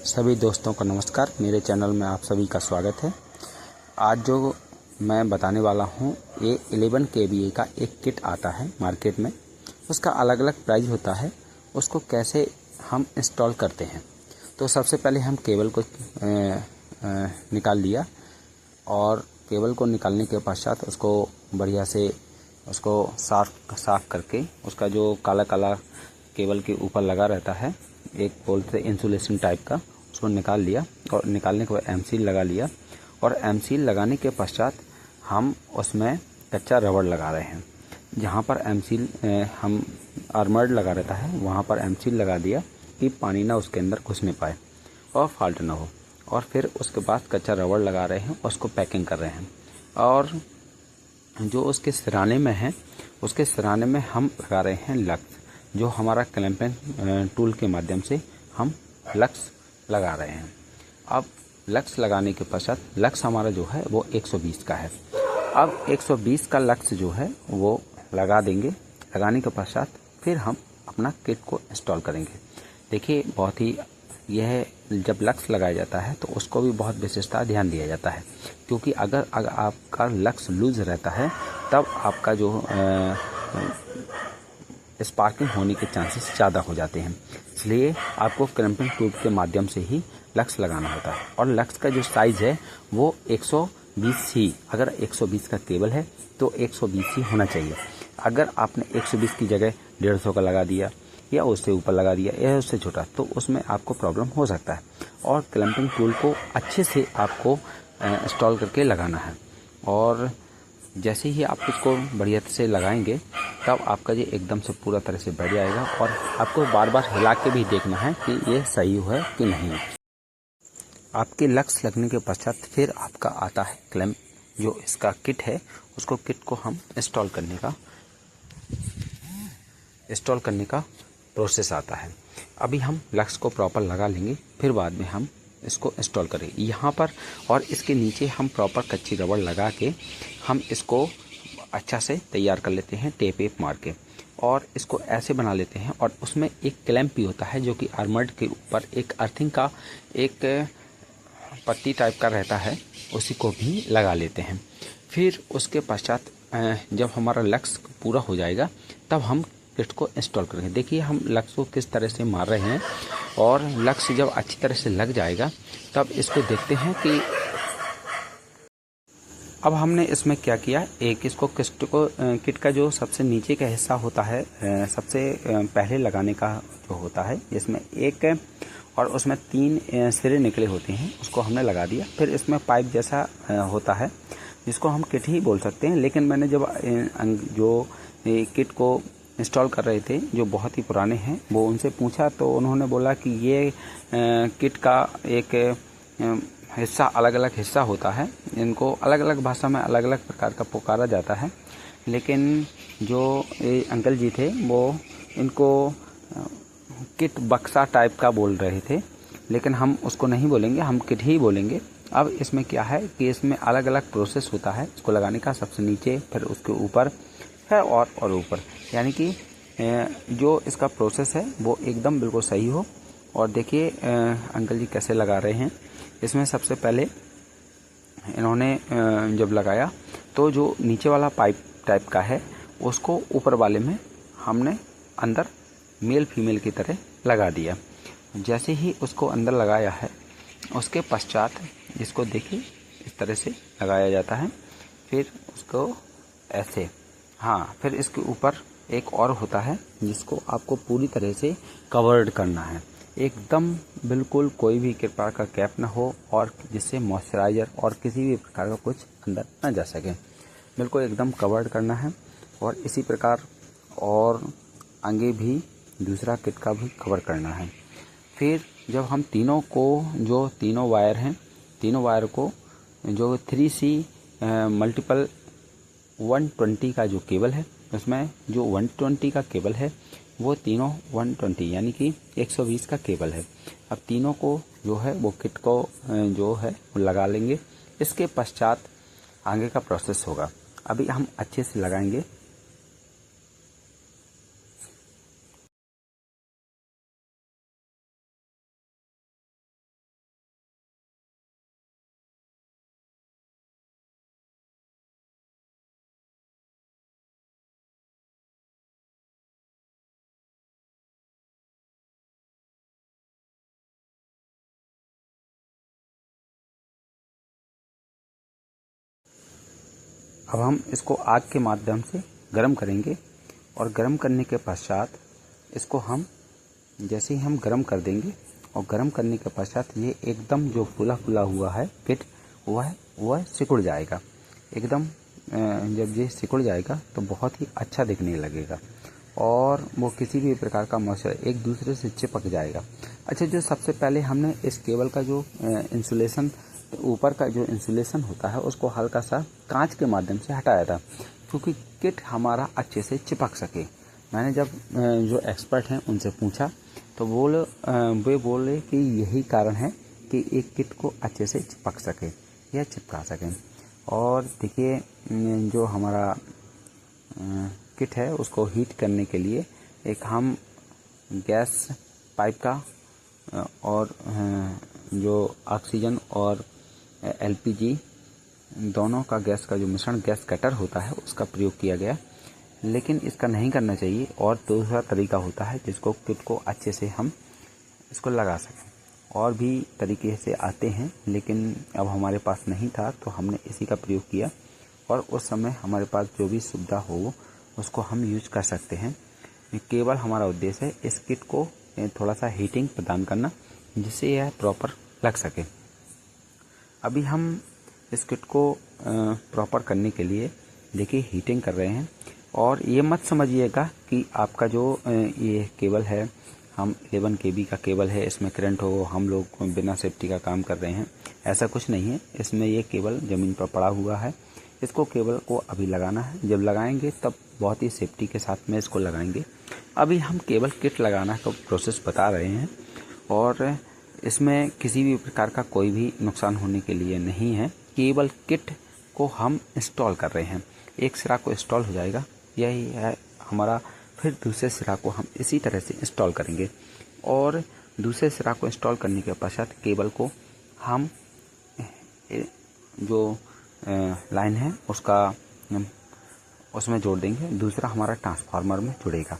सभी दोस्तों का नमस्कार। मेरे चैनल में आप सभी का स्वागत है। आज जो मैं बताने वाला हूँ ये 11 kVA का एक किट आता है मार्केट में। उसका अलग अलग प्राइस होता है। उसको कैसे हम इंस्टॉल करते हैं, तो सबसे पहले हम केबल को निकाल लिया और केबल को निकालने के पश्चात उसको बढ़िया से साफ करके उसका जो काला काला केबल के ऊपर लगा रहता है, एक बोलते इंसुलेशन टाइप का, उसको निकाल लिया और निकालने के बाद एम सील लगा लिया। और एम सील लगाने के पश्चात हम उसमें कच्चा रबड़ लगा रहे हैं। जहाँ पर एम सील हम आर्मर्ड लगा रहता है वहाँ पर एम सील लगा दिया कि पानी ना उसके अंदर घुसने पाए और फॉल्ट ना हो। और फिर उसके बाद कच्चा रबड़ लगा रहे हैं, उसको पैकिंग कर रहे हैं। और जो उसके सिराने में है, उसके सिराने में हम लगा रहे हैं लक्स, जो हमारा क्लैंपिंग टूल के माध्यम से हम लक्स लगा रहे हैं। अब लक्स लगाने के पश्चात लक्स हमारा जो है वो 120 का है। अब 120 का लक्स जो है वो लगा देंगे। लगाने के पश्चात फिर हम अपना किट को इंस्टॉल करेंगे। देखिए, बहुत ही यह जब लक्स लगाया जाता है तो उसको भी बहुत विशेषता ध्यान दिया जाता है, क्योंकि अगर आपका लक्स लूज रहता है तब आपका जो स्पार्किंग होने के चांसेस ज़्यादा हो जाते हैं। इसलिए आपको क्रैंपिंग ट्यूब के माध्यम से ही लक्स लगाना होता है। और लक्स का जो साइज़ है वो 120 ही, अगर 120 का केबल है तो 120 ही होना चाहिए। अगर आपने 120 की जगह 150 का लगा दिया या उससे ऊपर लगा दिया या उससे छोटा, तो उसमें आपको प्रॉब्लम हो सकता है। और क्लैंपिंग टूल को अच्छे से आपको इंस्टॉल करके लगाना है। और जैसे ही आप इसको बढ़िया से लगाएंगे तब आपका ये एकदम से पूरा तरह से बैठ जाएगा। और आपको बार बार हिला के भी देखना है कि ये सही है कि नहीं। आपके लक्स लगने के पश्चात फिर आपका आता है क्लैंप, जो इसका किट है, उसको किट को हम इंस्टॉल करने का प्रोसेस आता है। अभी हम लक्स को प्रॉपर लगा लेंगे, फिर बाद में हम इसको इंस्टॉल करेंगे यहाँ पर। और इसके नीचे हम प्रॉपर कच्ची रबड़ लगा के हम इसको अच्छा से तैयार कर लेते हैं, टेप वेप मार के। और इसको ऐसे बना लेते हैं। और उसमें एक क्लैंप भी होता है जो कि आर्मर्ड के ऊपर एक अर्थिंग का एक पट्टी टाइप का रहता है, उसी को भी लगा लेते हैं। फिर उसके पश्चात जब हमारा लक्स पूरा हो जाएगा तब हम किट को इंस्टॉल करेंगे। देखिए, हम लक्स को किस तरह से मार रहे हैं। और लक्स जब अच्छी तरह से लग जाएगा तब इसको देखते हैं कि अब हमने इसमें क्या किया। एक इसको किट का जो सबसे नीचे का हिस्सा होता है, सबसे पहले लगाने का जो होता है, इसमें एक और उसमें 3 सिरे निकले होते हैं, उसको हमने लगा दिया। फिर इसमें पाइप जैसा होता है जिसको हम किट ही बोल सकते हैं। लेकिन मैंने जब जो किट को इंस्टॉल कर रहे थे, जो बहुत ही पुराने हैं, वो उनसे पूछा तो उन्होंने बोला कि ये किट का एक हिस्सा, अलग अलग हिस्सा होता है। इनको अलग अलग भाषा में अलग अलग प्रकार का पुकारा जाता है। लेकिन जो ये अंकल जी थे वो इनको किट बक्सा टाइप का बोल रहे थे, लेकिन हम उसको नहीं बोलेंगे, हम किट ही बोलेंगे। अब इसमें क्या है कि इसमें अलग अलग प्रोसेस होता है इसको लगाने का। सबसे नीचे, फिर उसके ऊपर है और ऊपर, यानी कि जो इसका प्रोसेस है वो एकदम बिल्कुल सही हो। और देखिए अंकल जी कैसे लगा रहे हैं। इसमें सबसे पहले इन्होंने जब लगाया तो जो नीचे वाला पाइप टाइप का है उसको ऊपर वाले में हमने अंदर मेल फीमेल की तरह लगा दिया। जैसे ही उसको अंदर लगाया है उसके पश्चात इसको देखिए इस तरह से लगाया जाता है। फिर उसको ऐसे, हाँ, फिर इसके ऊपर एक और होता है जिसको आपको पूरी तरह से कवर्ड करना है, एकदम बिल्कुल कोई भी प्रकार का कैप ना हो, और जिससे मॉइस्चराइज़र और किसी भी प्रकार का कुछ अंदर ना जा सके, बिल्कुल एकदम कवर्ड करना है। और इसी प्रकार और आगे भी दूसरा किट का भी कवर करना है। फिर जब हम तीनों को, जो तीनों वायर हैं, तीनों वायर को जो 3C मल्टीपल 120 का जो केबल है, उसमें जो 120 का केबल है वो तीनों 120 यानी कि 120 का केबल है। अब तीनों को जो है वो किट को जो है वो लगा लेंगे। इसके पश्चात आगे का प्रोसेस होगा। अभी हम अच्छे से लगाएंगे। अब हम इसको आग के माध्यम से गर्म करेंगे और गर्म करने के पश्चात इसको हम जैसे ही हम गर्म कर देंगे और गर्म करने के पश्चात ये एकदम जो फूला फूला हुआ है किट वह सिकुड़ जाएगा एकदम। जब ये सिकुड़ जाएगा तो बहुत ही अच्छा दिखने लगेगा और वो किसी भी प्रकार का मॉइस्चर एक दूसरे से चिपक जाएगा। अच्छा, जो सबसे पहले हमने इस केबल का जो इंसुलेशन ऊपर का जो इंसुलेशन होता है उसको हल्का सा कांच के माध्यम से हटाया था क्योंकि किट हमारा अच्छे से चिपक सके। मैंने जब जो एक्सपर्ट हैं उनसे पूछा तो वे बोले कि यही कारण है कि एक किट को अच्छे से चिपक सके या चिपका सकें। और देखिए, जो हमारा किट है उसको हीट करने के लिए एक हम गैस पाइप का और जो ऑक्सीजन और एलपीजी दोनों का गैस का जो मिश्रण गैस कटर होता है उसका प्रयोग किया गया, लेकिन इसका नहीं करना चाहिए। और दूसरा तरीका होता है जिसको किट को अच्छे से हम इसको लगा सकें। और भी तरीके से आते हैं लेकिन अब हमारे पास नहीं था तो हमने इसी का प्रयोग किया और उस समय हमारे पास जो भी सुविधा हो उसको हम यूज कर सकते हैं। केवल हमारा उद्देश्य है इस किट को थोड़ा सा हीटिंग प्रदान करना जिससे यह प्रॉपर लग सके। अभी हम इस किट को प्रॉपर करने के लिए देखिए हीटिंग कर रहे हैं। और ये मत समझिएगा कि आपका जो ये केबल है, हम 11 kb का केबल है, इसमें करंट हो, हम लोग बिना सेफ्टी का काम कर रहे हैं, ऐसा कुछ नहीं है। इसमें ये केबल ज़मीन पर पड़ा हुआ है, इसको केबल को अभी लगाना है। जब लगाएंगे तब बहुत ही सेफ्टी के साथ में इसको लगाएंगे। अभी हम केबल किट लगाना का प्रोसेस बता रहे हैं और इसमें किसी भी प्रकार का कोई भी नुकसान होने के लिए नहीं है। केबल किट को हम इंस्टॉल कर रहे हैं, एक सिरा को इंस्टॉल हो जाएगा, यही है हमारा। फिर दूसरे सिरा को हम इसी तरह से इंस्टॉल करेंगे और दूसरे सिरा को इंस्टॉल करने के पश्चात केबल को हम जो लाइन है उसमें जोड़ देंगे, दूसरा हमारा ट्रांसफार्मर में जुड़ेगा।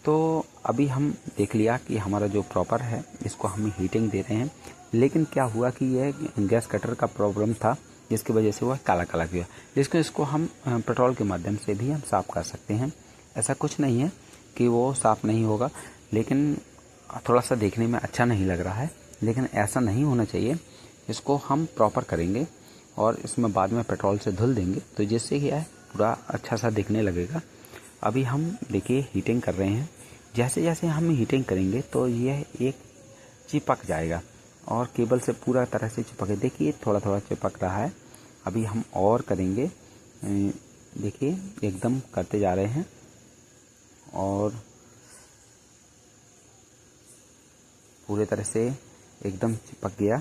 तो अभी हम देख लिया कि हमारा जो प्रॉपर है इसको हम हीटिंग दे रहे हैं, लेकिन क्या हुआ कि यह गैस कटर का प्रॉब्लम था जिसकी वजह से वह काला काला गया। इसको हम पेट्रोल के माध्यम से भी हम साफ़ कर सकते हैं। ऐसा कुछ नहीं है कि वो साफ़ नहीं होगा, लेकिन थोड़ा सा देखने में अच्छा नहीं लग रहा है, लेकिन ऐसा नहीं होना चाहिए। इसको हम प्रॉपर करेंगे और इसमें बाद में पेट्रोल से धुल देंगे तो जिससे क्या है पूरा अच्छा सा दिखने लगेगा। अभी हम देखिए हीटिंग कर रहे हैं, जैसे जैसे हम हीटिंग करेंगे तो यह एक चिपक जाएगा और केबल से पूरा तरह से चिपक, देखिए थोड़ा थोड़ा चिपक रहा है। अभी हम और करेंगे, देखिए एकदम करते जा रहे हैं और पूरे तरह से एकदम चिपक गया।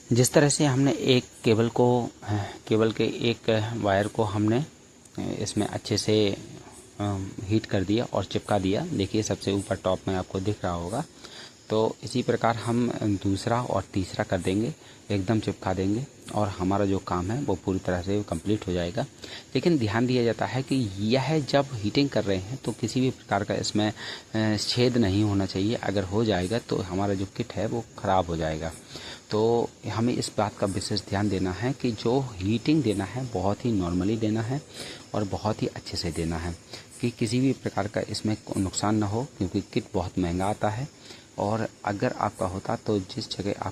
जिस तरह से हमने एक केबल के एक वायर को हमने इसमें अच्छे से हीट कर दिया और चिपका दिया। देखिए सबसे ऊपर टॉप में आपको दिख रहा होगा। तो इसी प्रकार हम दूसरा और तीसरा कर देंगे, एकदम चिपका देंगे और हमारा जो काम है वो पूरी तरह से कंप्लीट हो जाएगा। लेकिन ध्यान दिया जाता है कि यह जब हीटिंग कर रहे हैं तो किसी भी प्रकार का इसमें छेद नहीं होना चाहिए। अगर हो जाएगा तो हमारा जो किट है वो ख़राब हो जाएगा। तो हमें इस बात का विशेष ध्यान देना है कि जो हीटिंग देना है बहुत ही नॉर्मली देना है और बहुत ही अच्छे से देना है कि किसी भी प्रकार का इसमें नुकसान ना हो, क्योंकि किट बहुत महंगा आता है। और अगर आपका होता तो जिस जगह आप